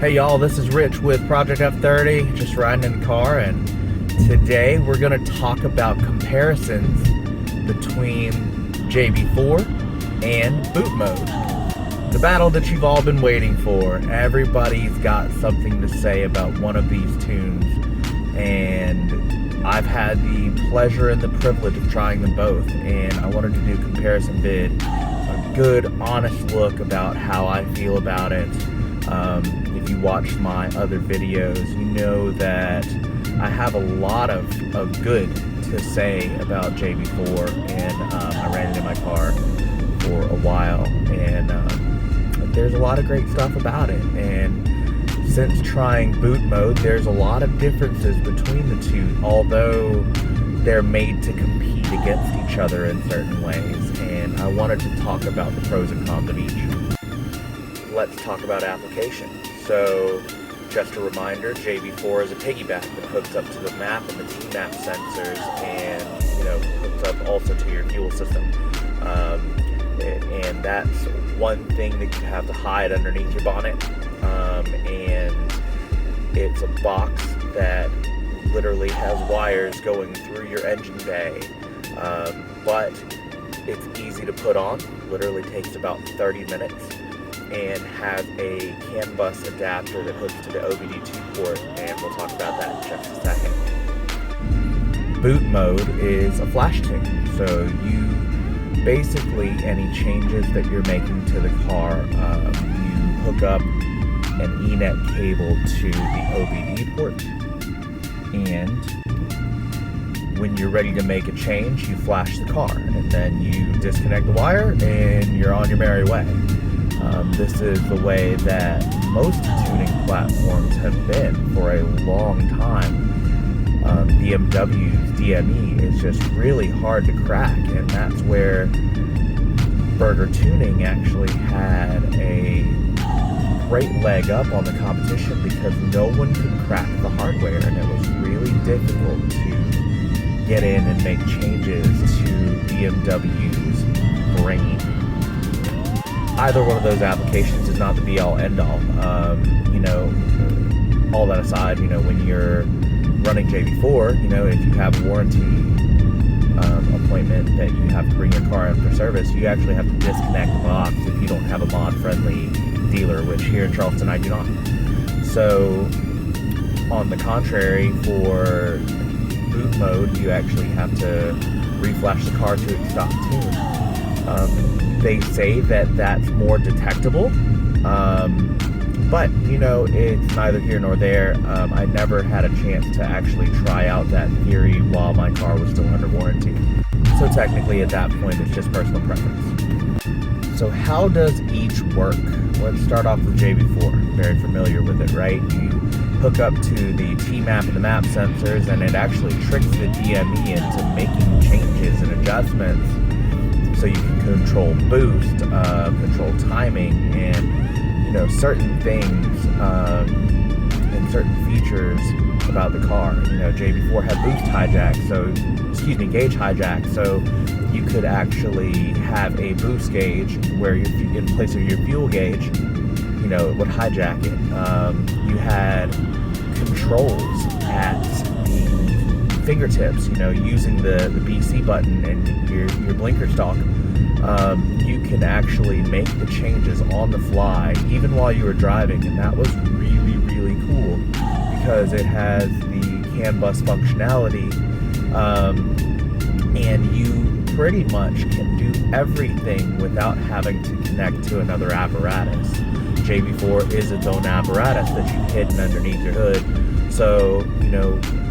Hey y'all, this is Rich with Project F30, just riding in the car, and today we're going to talk about comparisons between jb4 and boot mode. The battle that you've all been waiting for. Everybody's got something to say about one of these tunes, and I've had the pleasure and the privilege of trying them both, and I wanted to do a comparison vid, a good, honest look about how I feel about it. If you watched my other videos, you know that I have a lot of good to say about jb4, and I ran it in my car for a while, and there's a lot of great stuff about it. And since trying boot mode, there's a lot of differences between the two, although they're made to compete against each other in certain ways, and I wanted to talk about the pros and cons of each. Let's talk about application. So, just a reminder, jb4 is a piggyback that hooks up to the map and the T-map sensors, and hooks up also to your fuel system. And that's one thing that you have to hide underneath your bonnet. And it's a box that literally has wires going through your engine bay, but it's easy to put on. Literally takes about 30 minutes. And have a CAN bus adapter that hooks to the OBD2 port, and we'll talk about that in just a second. Boot mode is a flash tune, so you basically, any changes that you're making to the car, you hook up an E-net cable to the OBD port, and when you're ready to make a change, you flash the car, and then you disconnect the wire, and you're on your merry way. This is the way that most tuning platforms have been for a long time. BMW's DME is just really hard to crack, and that's where Burger Tuning actually had a great leg up on the competition, because no one could crack the hardware, and it was really difficult to get in and make changes to BMW's brain. Either one of those applications is not the be-all, end-all. All that aside, when you're running jb4, if you have a warranty appointment that you have to bring your car in for service, you actually have to disconnect the box if you don't have a mod-friendly dealer, which here in Charleston I do not. So, on the contrary, for boot mode, you actually have to reflash the car to its stock tune. They say that that's more detectable, but it's neither here nor there. I never had a chance to actually try out that theory while my car was still under warranty. So technically at that point it's just personal preference. So how does each work? Let's start off with jb4. Very familiar with it, right? You hook up to the T-map and the map sensors, and it actually tricks the DME into making changes and adjustments so you can control boost, control timing, and certain things and certain features about the car. jb4 had boost hijack, gauge hijack, so you could actually have a boost gauge where in place of your fuel gauge, it would hijack it. You had controls at the fingertips, using the BC button and your blinker stalk. You can actually make the changes on the fly even while you were driving, and that was really, really cool because it has the CAN bus functionality, and you pretty much can do everything without having to connect to another apparatus. jb4 is its own apparatus that you've hidden underneath your hood. So,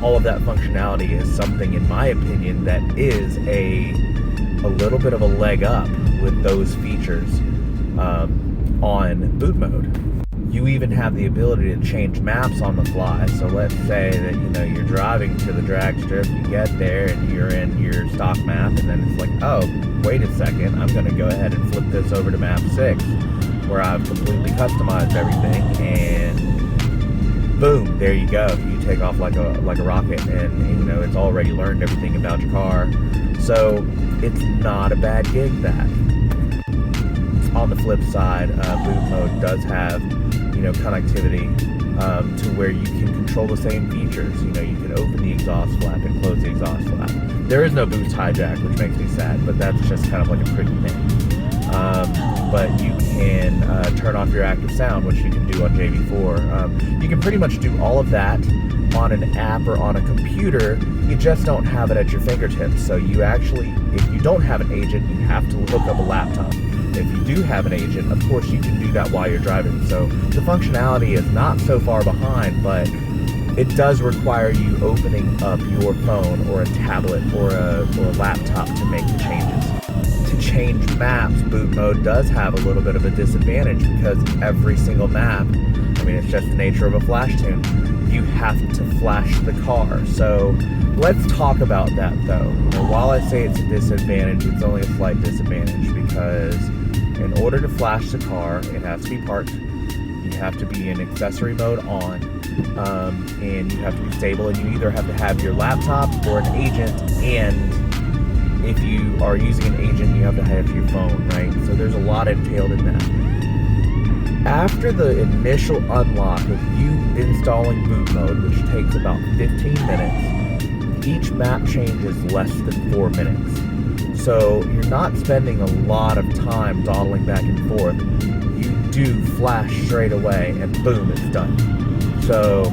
all of that functionality is something, in my opinion, that is a little bit of a leg up with those features on boot mode. You even have the ability to change maps on the fly. So let's say that you're driving to the drag strip, you get there and you're in your stock map, and then it's like, oh, wait a second, I'm going to go ahead and flip this over to map 6, where I've completely customized everything, and boom, there you go. You take off like a rocket, and it's already learned everything about your car. So it's not a bad gig, that. On the flip side, boot mode does have connectivity to where you can control the same features. You can open the exhaust flap and close the exhaust flap. There is no boost hijack, which makes me sad, but that's just kind of like a pretty thing. But you can turn off your active sound, which you can do on JB4. You can pretty much do all of that on an app or on a computer. You just don't have it at your fingertips. So you actually, if you don't have an agent, you have to hook up a laptop. If you do have an agent, of course you can do that while you're driving. So the functionality is not so far behind, but it does require you opening up your phone or a tablet or a laptop to make the changes. To change maps, boot mode does have a little bit of a disadvantage because every single map, it's just the nature of a flash tune, you have to flash the car. So let's talk about that though. While I say it's a disadvantage, it's only a slight disadvantage because in order to flash the car, it has to be parked. You have to be in accessory mode on, and you have to be stable, and you either have to have your laptop or an agent, and if you are using an agent, you have to have your phone, right? So there's a lot entailed in that. After the initial unlock of you installing boot mode, which takes about 15 minutes, each map change is less than 4 minutes. So you're not spending a lot of time dawdling back and forth. You do flash straight away and boom, it's done. So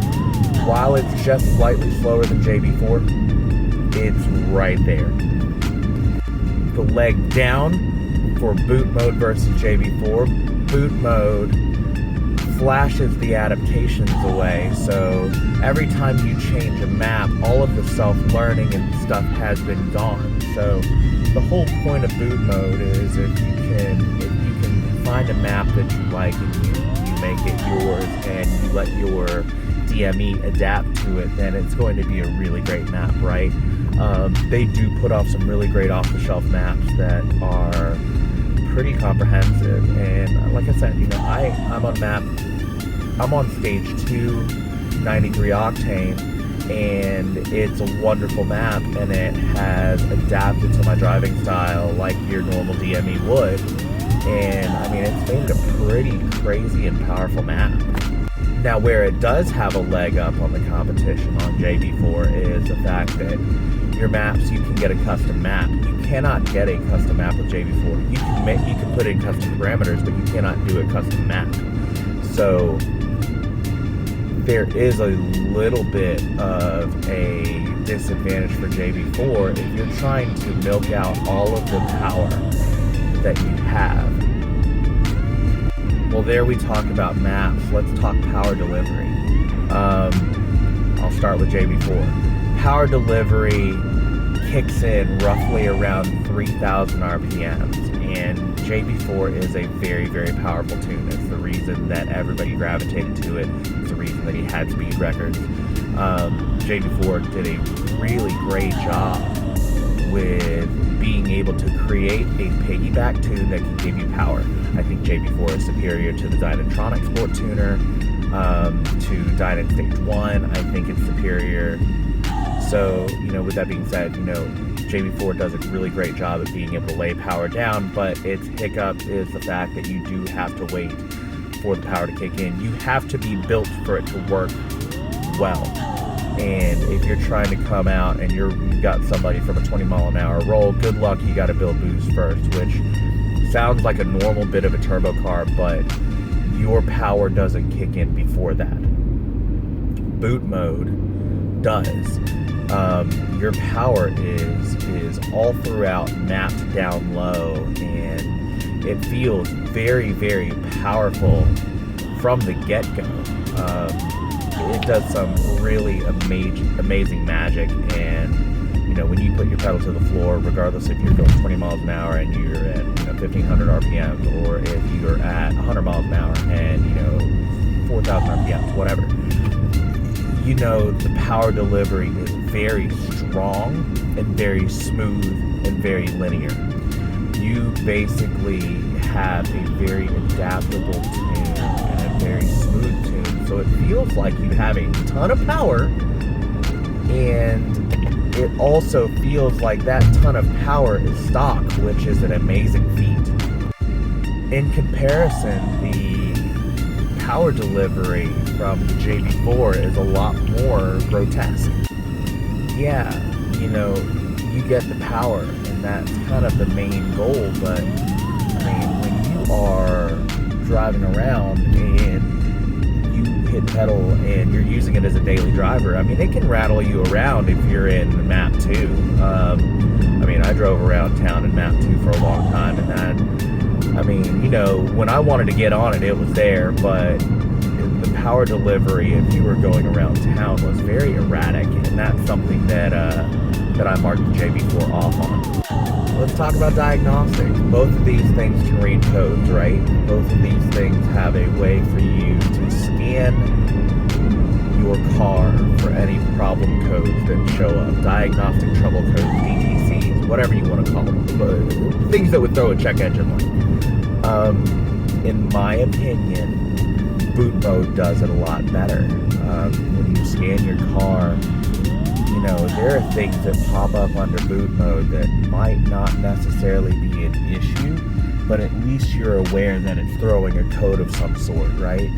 while it's just slightly slower than JB4, it's right there. The leg down for boot mode versus JB4. Boot mode flashes the adaptations away, so every time you change a map, all of the self-learning and stuff has been gone. So the whole point of boot mode is if you can find a map that you like and you make it yours and you let your DME adapt to it, then it's going to be a really great map, right? They do put off some really great off-the-shelf maps that are pretty comprehensive, and like I said, I'm on stage 2, 93 octane, and it's a wonderful map, and it has adapted to my driving style like your normal DME would, and it's made it a pretty crazy and powerful map. Now, where it does have a leg up on the competition on JB4 is the fact that your maps, you can get a custom map. You cannot get a custom map with JB4. You can put in custom parameters, but you cannot do a custom map. So there is a little bit of a disadvantage for JB4 if you're trying to milk out all of the power that you have. Well, there we talk about maps. Let's talk power delivery. I'll start with JB4. Power delivery kicks in roughly around 3,000 RPMs, and JB4 is a very, very powerful tune. It's the reason that everybody gravitated to it. It's the reason that he had speed records. JB4 did a really great job with being able to create a piggyback tune that can give you power. I think JB4 is superior to the Diagnostics Sport Tuner, to Dyna Stage 1. I think it's superior. So, with that being said, JB4 does a really great job at being able to lay power down, but its hiccup is the fact that you do have to wait for the power to kick in. You have to be built for it to work well. And if you're trying to come out and you've got somebody from a 20 mile an hour roll, good luck, you got to build boost first, which sounds like a normal bit of a turbo car, but your power doesn't kick in before that. Boot mode does. Your power is all throughout mapped down low, and it feels very, very powerful from the get-go. It does some really amazing magic, and when you put your pedal to the floor, regardless if you're going 20 miles an hour and you're at 1,500 RPMs, or if you're at 100 miles an hour and 4,000 RPMs, whatever, the power delivery is very strong and very smooth and very linear. You basically have a very adaptable tune and a very smooth tune, so it feels like you have a ton of power, and it also feels like that ton of power is stock, which is an amazing feat. In comparison, the power delivery from the JB4 is a lot more grotesque. Yeah, you get the power, and that's kind of the main goal, but I mean, when you are driving around and you hit pedal and you're using it as a daily driver, I mean, it can rattle you around if you're in map 2. I mean, I drove around town in map 2 for a long time, and that, I mean, when I wanted to get on it, it was there, but the power delivery, if you were going around town, was very erratic, and that's something that I marked the JB4 off on. Let's talk about diagnostics. Both of these things can read codes, right? Both of these things have a way for you to scan your car for any problem codes that show up. Diagnostic trouble codes, DTCs, whatever you want to call them. But things that would throw a check engine light. In my opinion, boot mode does it a lot better. When you scan your car, there are things that pop up under boot mode that might not necessarily be an issue, but at least you're aware that it's throwing a code of some sort, right?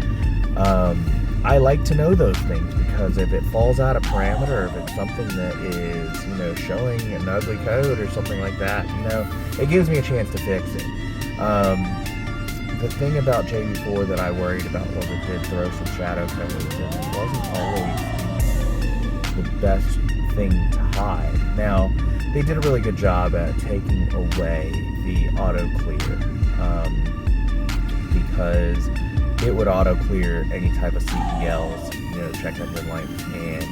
I like to know those things, because if it falls out of parameter, if it's something that is, showing an ugly code or something like that, it gives me a chance to fix it. The thing about JB4 that I worried about was it did throw some shadow codes, and it wasn't always the best thing to hide. Now, they did a really good job at taking away the auto clear, because it would auto clear any type of CPLs, check engine lights, and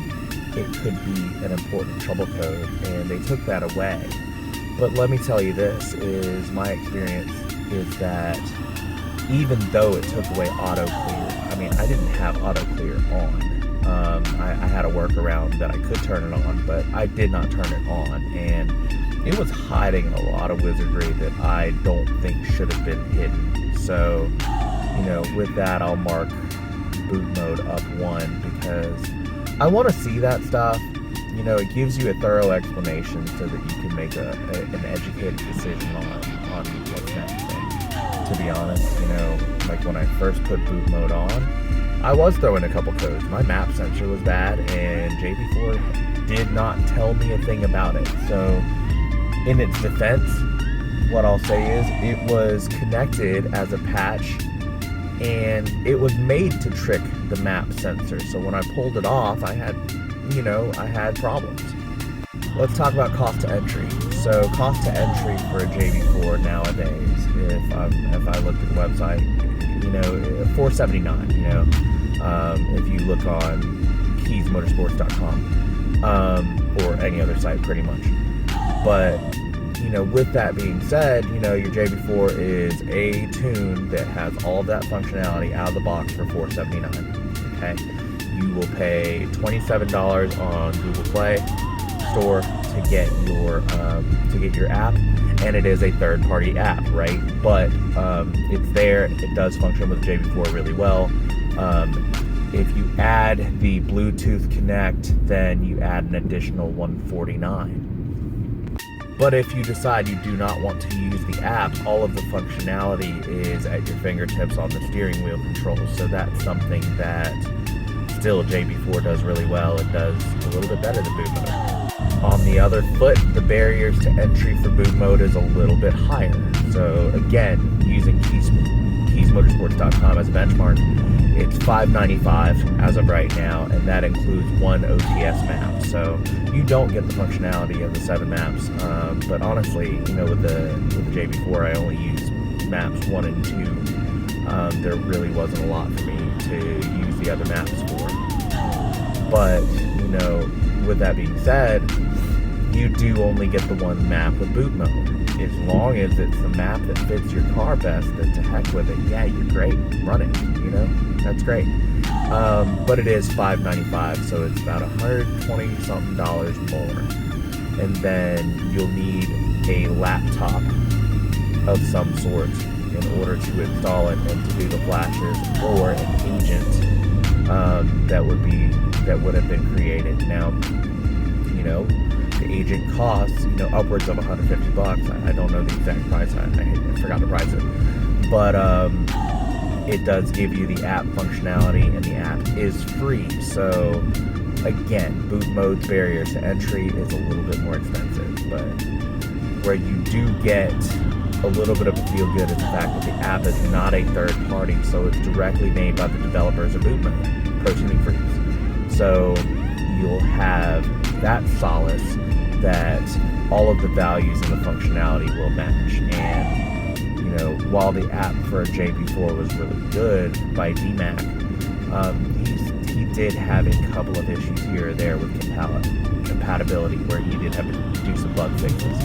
it could be an important trouble code, and they took that away. But let me tell you, this is my experience, is that even though it took away auto clear, I mean, I didn't have auto clear on. I had a workaround that I could turn it on, but I did not turn it on, and it was hiding a lot of wizardry that I don't think should have been hidden. So, with that, I'll mark boot mode up 1, because I want to see that stuff. It gives you a thorough explanation so that you can make an educated decision on what's next thing. To be honest, like when I first put boot mode on, I was throwing a couple codes. My map sensor was bad, and JB4 did not tell me a thing about it. So, in its defense, what I'll say is it was connected as a patch, and it was made to trick the map sensor. So when I pulled it off, I had problems. Let's talk about cost to entry. So cost to entry for a JB4 nowadays, if I looked at the website, $479. If you look on keysmotorsports.com, or any other site, pretty much. But with that being said, your JB4 is a tune that has all of that functionality out of the box for $479. Okay, you will pay $27 on Google Play Store to get your app, and it is a third-party app, right? But it's there. It does function with JB4 really well. If you add the Bluetooth Connect, then you add an additional $149. But if you decide you do not want to use the app, all of the functionality is at your fingertips on the steering wheel controls. So that's something that still JB4 does really well. It does a little bit better than boot mode. On the other foot, the barriers to entry for boot mode is a little bit higher. So again, using keysmotorsports.com as a benchmark, it's $595 as of right now, and that includes 1 OTS map. So you don't get the functionality of the 7 maps. But honestly, with the JB4, I only use maps 1 and 2. There really wasn't a lot for me to use the other maps for. But with that being said, you do only get the 1 map with boot mode. As long as it's the map that fits your car best, then to heck with it. Yeah, you're great. Run it. That's great. But it is $595, so it's about $120-something more. And then you'll need a laptop of some sort in order to install it and to do the flashes, or an agent that would have been created. Now, the agent costs upwards of $150. I don't know the exact price. I forgot to price it, but it does give you the app functionality, and the app is free. So again, boot mode's barriers to entry is a little bit more expensive, but where you do get a little bit of a feel good is the fact that the app is not a third party, so it's directly made by the developers of boot mode, ProTuningFreaks. So you'll have that solace that all of the values and the functionality will match. And while the app for jb4 was really good by DMAC, he did have a couple of issues here or there with compatibility where he did have to do some bug fixes.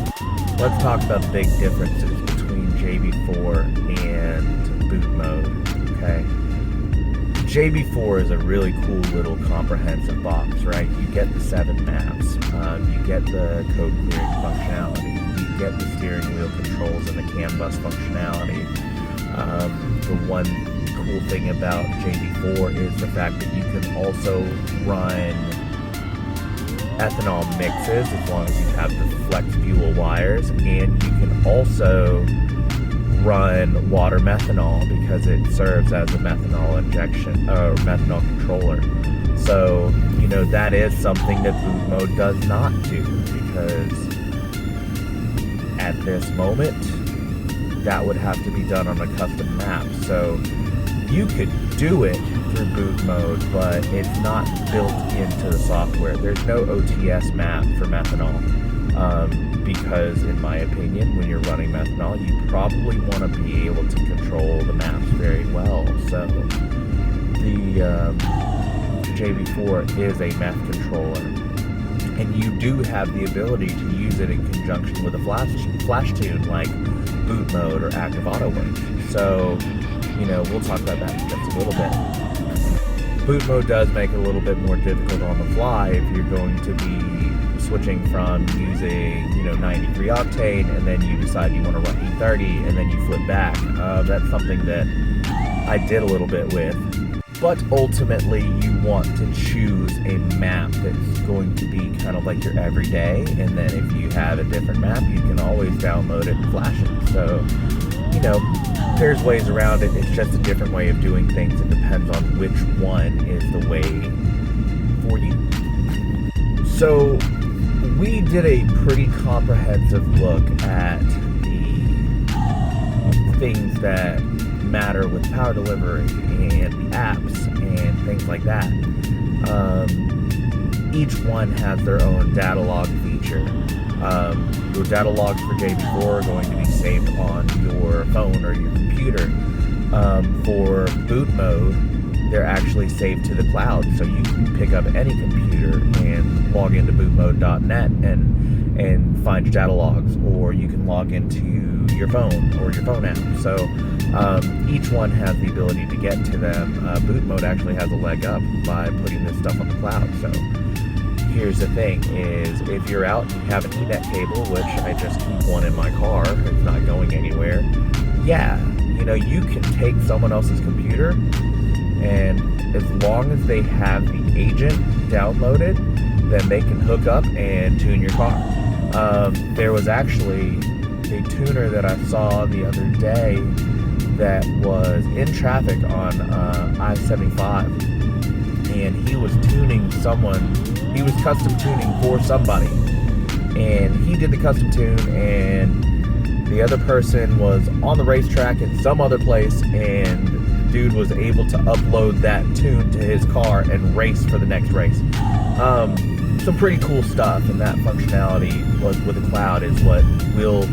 Let's talk about the big differences between jb4 and boot mode. Okay, jb4 is a really cool little comprehensive box, right? You get the 7 maps, you get the code clearing functionality, you get the steering wheel controls and the CAN bus functionality. The one cool thing about jb4 is the fact that you can also run ethanol mixes as long as you have the flex fuel wires, and you can also run water methanol because it serves as a methanol injection or methanol controller. So that is something that boot mode does not do, because at this moment that would have to be done on a custom map. So you could do it through boot mode, but it's not built into the software. There's no OTS map for methanol, because in my opinion, when you're running methanol, you probably want to be able to control the maps very well. So the jb4 is a map controller, and you do have the ability to use it in conjunction with a flash tune like boot mode or active auto work. So we'll talk about that in just a little bit. Boot mode does make it a little bit more difficult on the fly if you're going to be switching from using 93 octane and then you decide you want to run E30 and then you flip back. That's something that I did a little bit with, but ultimately you want to choose a map that's going to be kind of like your everyday, and then if you have a different map you can always download it and flash it. So there's ways around it. It's just a different way of doing things. It depends on which one is the way for you. So we did a pretty comprehensive look at the things that matter with power delivery and the apps and things like that. Each one has their own data log feature. Your data logs for jb4 are going to be saved on your phone or your computer. For boot mode, they're actually saved to the cloud, so you can pick up any computer and log into bootmod3 and find your data logs, or you can log into your phone or your phone app. So each one has the ability to get to them. Boot mode actually has a leg up by putting this stuff on the cloud. So here's the thing, is if you're out and you have an Ethernet cable, which I just keep one in my car, it's not going anywhere, you can take someone else's computer, and as long as they have the agent downloaded, then they can hook up and tune your car. There was actually a tuner that I saw the other day that was in traffic on I-75, and he was tuning someone. He was custom tuning for somebody, and he did the custom tune, and the other person was on the racetrack in some other place, and the dude was able to upload that tune to his car and race for the next race. Some pretty cool stuff, and that functionality with the cloud is what will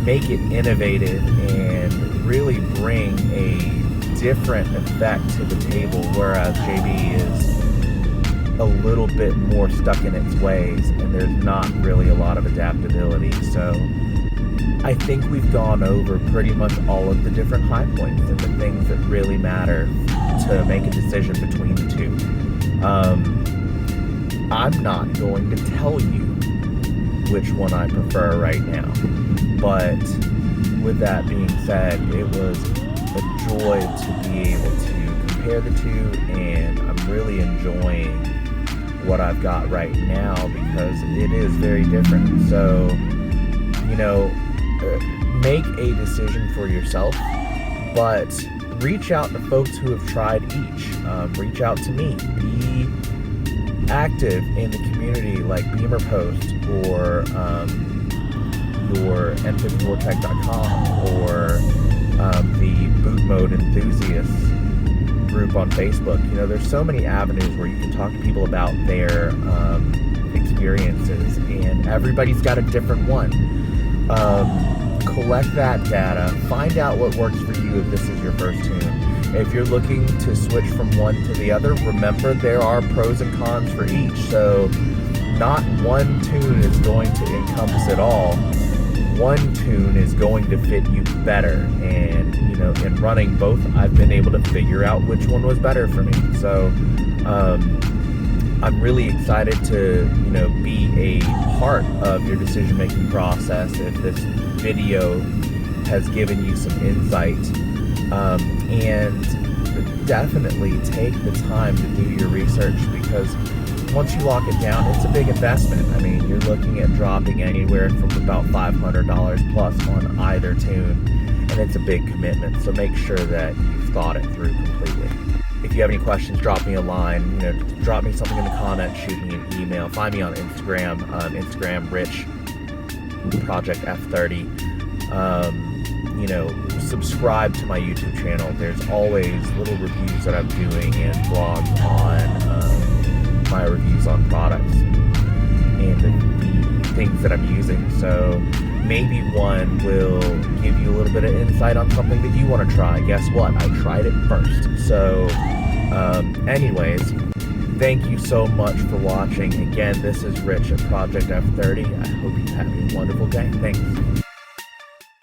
make it innovative and really bring a different effect to the table, whereas JB is a little bit more stuck in its ways and there's not really a lot of adaptability. So I think we've gone over pretty much all of the different high points and the things that really matter to make a decision between the two. I'm not going to tell you which one I prefer right now, but with that being said, it was a joy to be able to compare the two, and I'm really enjoying what I've got right now because it is very different. So, make a decision for yourself, but reach out to folks who have tried each. Reach out to me. Be active in the community, like Beamer Post or your n54tech.com or the Boot Mode Enthusiasts group on Facebook. You know, there's so many avenues where you can talk to people about their experiences, and everybody's got a different one. Collect that data, find out what works for you if this is your first tune. If you're looking to switch from one to the other, remember there are pros and cons for each. So not one tune is going to encompass it all. One tune is going to fit you better. And, you know, in running both, I've been able to figure out which one was better for me. So I'm really excited to, you know, be a part of your decision-making process. If this video has given you some insight, and definitely take the time to do your research, because once you lock it down, it's a big investment. I mean, you're looking at dropping anywhere from about $500 plus on either tune, and it's a big commitment. So make sure that you've thought it through completely. If you have any questions, drop me a line. You know, drop me something in the comments, shoot me an email, find me on Instagram, Instagram Rich Project F30. You know, subscribe to my YouTube channel. There's always little reviews that I'm doing and blogs on my reviews on products and the things that I'm using. So maybe one will give you a little bit of insight on something that you want to try. Guess what? I tried it first. So anyways, thank you so much for watching. Again, this is Rich at Project F30. I hope you have a wonderful day. Thanks.